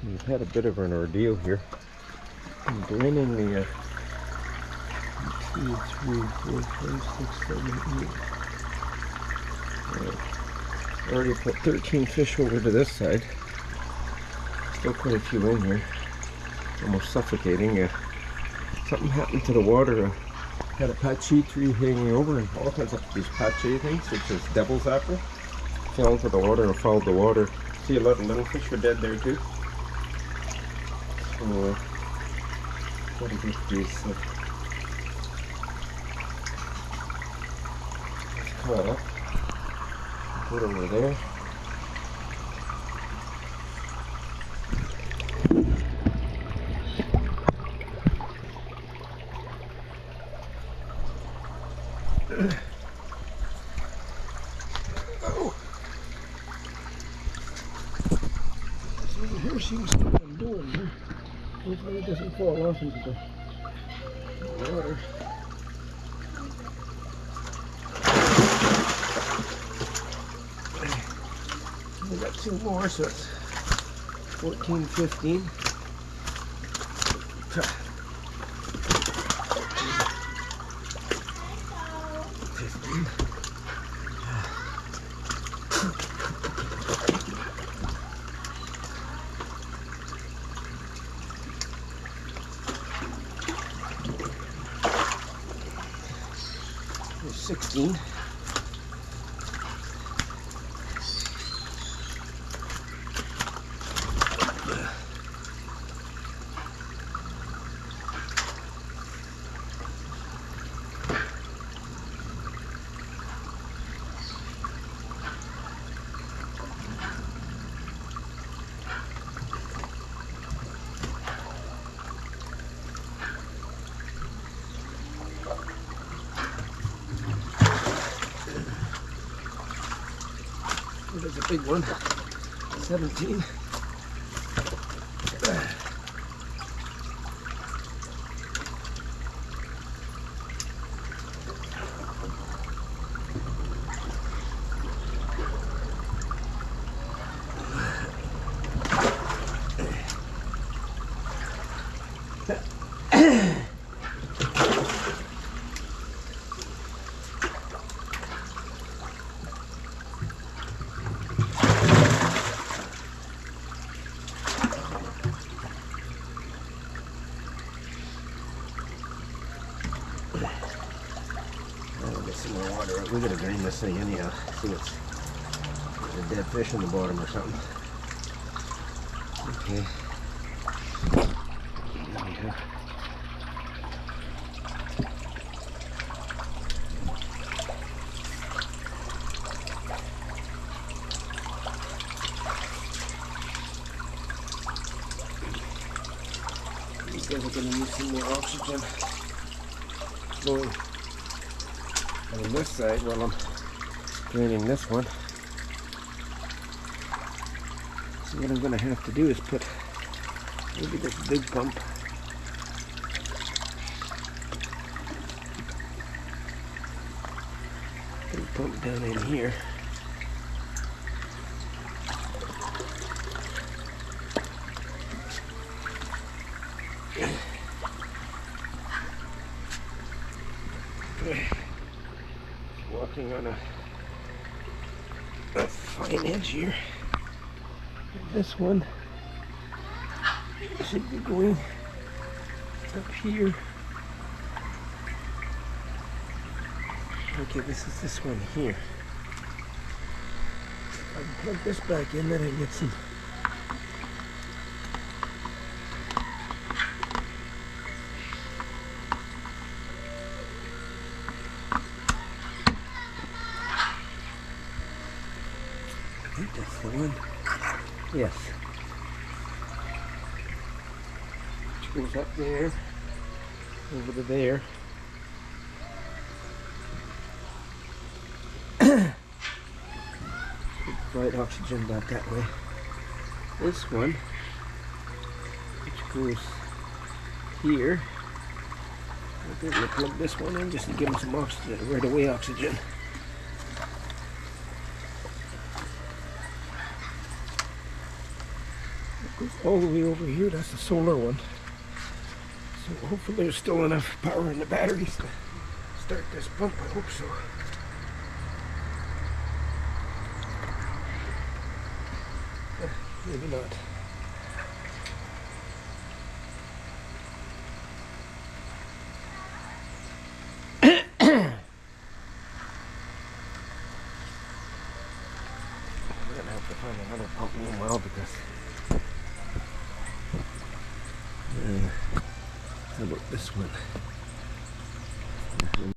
We've had a bit of an ordeal here. I'm draining the 2, 3, 4, 5, 6, 7, 8. Already put 13 fish over to this side. Still quite a few in here. Almost suffocating. Something happened to the water. Had a pache tree hanging over and all kinds of these pache things, which is devil's apple, fell into the water and followed the water. See, a lot of little fish are dead there too. So, gotta get these caught up. Put over there. Oh. So here seems what I'm doing here. Hopefully it doesn't fall off into the water. We got 2 more, so it's 14, 15. 15. There's 16. There's a big one, 17. I'll get some more water. We're gonna drain this thing anyhow. See, there's a dead fish in the bottom or something. Okay. There we go. These guys are gonna need some more oxygen going on this side while I'm draining this one. So what I'm going to have to do is put maybe this big pump down in here. Walking on a fine edge here. This one should be going up here. Okay, this is this one here. If I can plug this back in, then I get some. I think that's the one. Yes. Which goes up there, over to there. Provide oxygen back that way. This one, which goes here. I think we'll plug this one in just to give them some oxygen, right away oxygen. Goes all the way over here. That's the solar one. So hopefully there's still enough power in the batteries to start this pump. I hope so. Maybe not. I'm gonna have to find another pump in a while because how about this one?